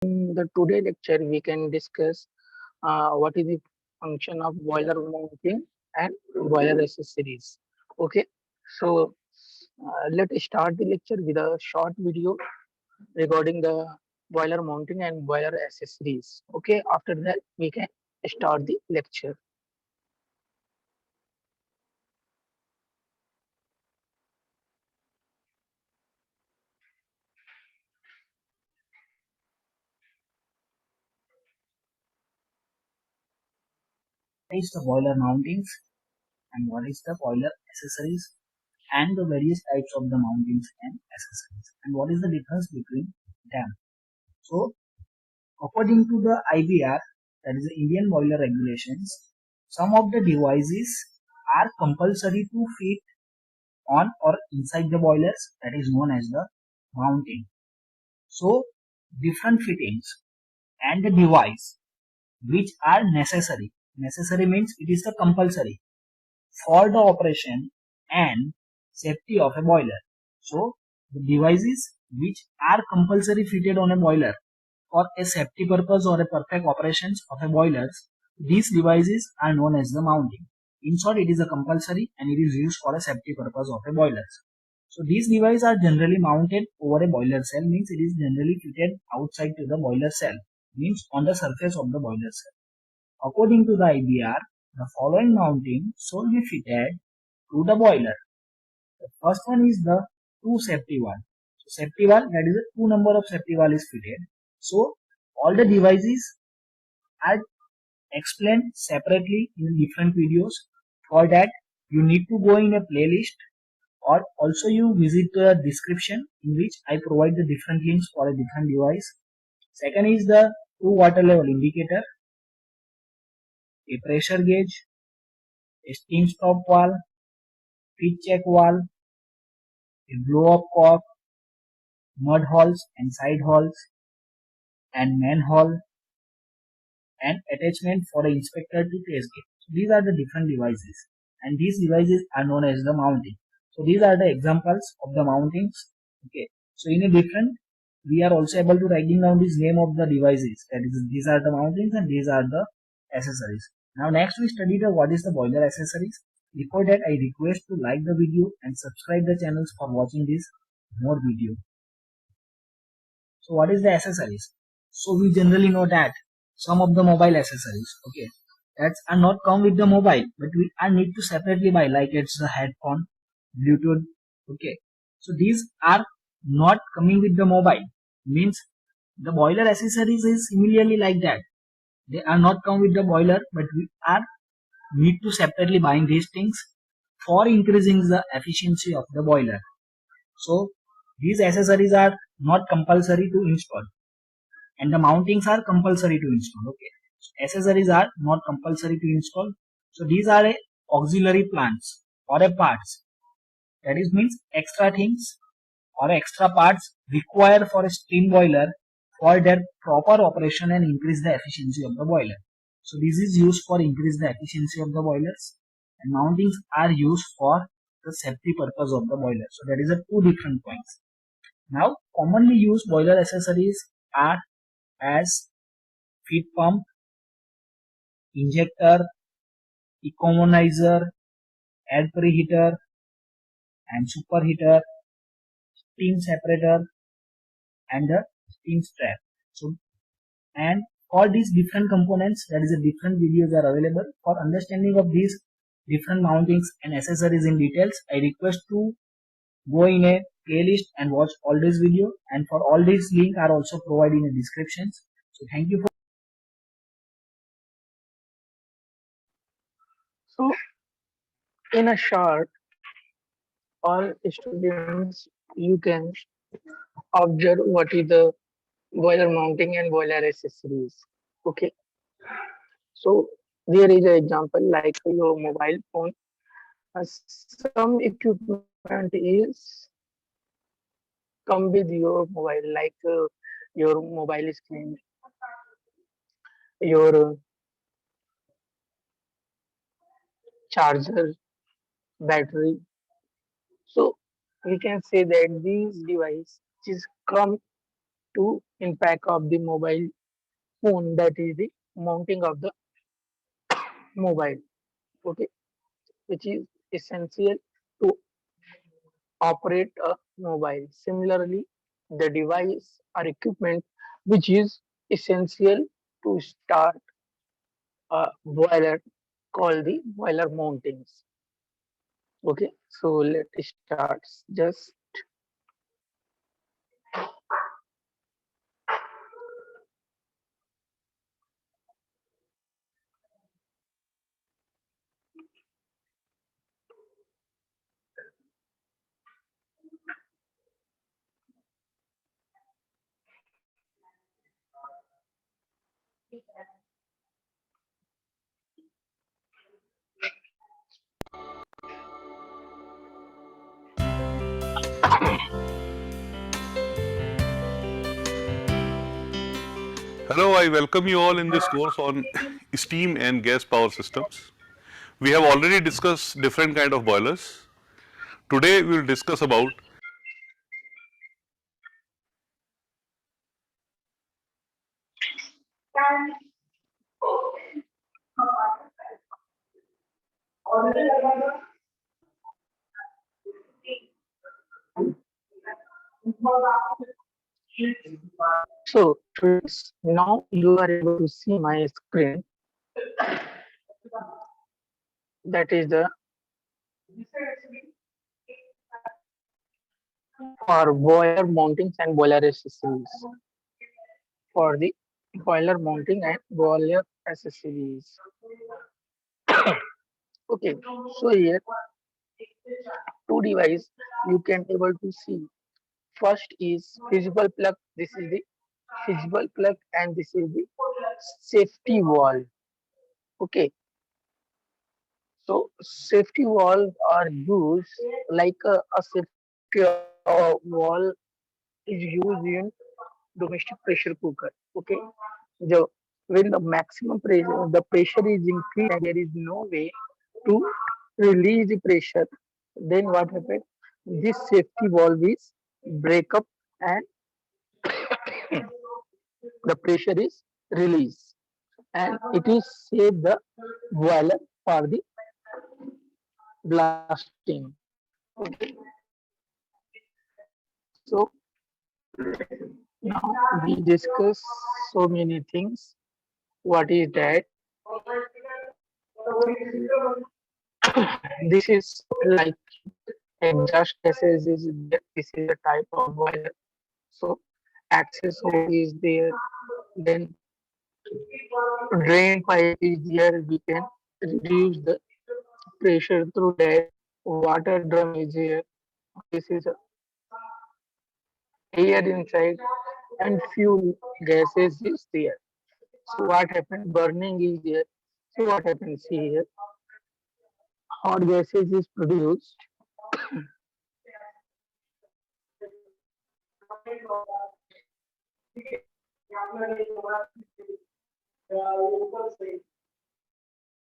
In the today lecture, we can discuss what is the function of boiler mounting and boiler accessories. Okay, so let's start the lecture with a short video regarding the boiler mounting and boiler accessories. Okay, after that we can start the lecture. What is the boiler mountings and what is the boiler accessories and the various types of the mountings and accessories and what is the difference between them. So according to the IBR, that is the Indian Boiler Regulations, some of the devices are compulsory to fit on or inside the boilers, that is known as the mounting. So different fittings and the device which are necessary. Necessary means it is the compulsory for the operation and safety of a boiler. So the devices which are compulsory fitted on a boiler for a safety purpose or a perfect operations of a boilers, these devices are known as the mounting. In short, it is a compulsory and it is used for a safety purpose of a boilers. So these devices are generally mounted over a boiler cell, means it is generally fitted outside to the boiler cell, means on the surface of the boiler cell. According to the IBR, the following mounting should be fitted to the boiler. The first one is the two safety valve. So safety valve, that is the two number of safety valve is fitted. So all the devices are explained separately in different videos. For that, you need to go in a playlist or also you visit the description in which I provide the different links for a different device. Second is the two water level indicator, a pressure gauge, a steam stop valve, feed check valve, a blow up cork, mud holes and side holes, and manhole, and attachment for the inspector to test gate. So these are the different devices, and these devices are known as the mounting. So these are the examples of the mountings. Okay. So in a different, we are also able to writing down this name of the devices. That is, these are the mountings and these are the accessories. Now next we study the what is the boiler accessories. Before that, I request to like the video and subscribe the channels for watching this more video. So what is the accessories? So we generally know that some of the mobile accessories, okay, that are not come with the mobile, but we are need to separately buy, like it's the headphone, Bluetooth, okay. So these are not coming with the mobile, means the boiler accessories is similarly like that. They are not come with the boiler, but we are need to separately buying these things for increasing the efficiency of the boiler. So these accessories are not compulsory to install and the mountings are compulsory to install. Okay, so accessories are not compulsory to install. So these are a auxiliary plants or a parts, that is means extra things or extra parts required for a steam boiler for their proper operation and increase the efficiency of the boiler. So this is used for increase the efficiency of the boilers, and mountings are used for the safety purpose of the boiler. So that is a two different points. Now commonly used boiler accessories are as feed pump, injector, economizer, air preheater and superheater, steam separator and the steam strap. So and all these different components, that is a different videos are available. For understanding of these different mountings and accessories in details, I request to go in a playlist and watch all these video, and for all these links are also provided in the descriptions. So thank you for So in a short, all students you can observe what is the boiler mounting and boiler accessories. Okay, so there is an example like your mobile phone. Some equipment is come with your mobile, like your mobile screen, your charger, battery. So we can say that these devices come to impact of the mobile phone, that is the mounting of the mobile, okay, which is essential to operate a mobile. Similarly, the device or equipment which is essential to start a boiler called the boiler mountings. Okay, so let's start. Just Hello, I welcome you all in this course on steam and gas power systems. We have already discussed different kind of boilers. Today we will discuss about so friends, now you are able to see my screen. That is the for boiler mountings and boiler accessories. For the boiler mounting and boiler accessories. Okay, so here two device you can able to see. First is visible plug. This is the visible plug and this is the safety valve. Okay, so safety valve are used like a safety valve is used in domestic pressure cooker. Okay, the when the maximum pressure the pressure is increased and there is no way to release the pressure, then what happens? This safety valve is break up and the pressure is released and it is save the boiler for the blasting. Okay. So now we discuss so many things. What is that? This is like exhaust gases is there. This is a type of boiler. So access hole is there. Then drain pipe is there. We can reduce the pressure through that. Water drum is here. This is air inside and fuel gases is there. So what happens? Burning is there. So what happens here? Hot gases is produced.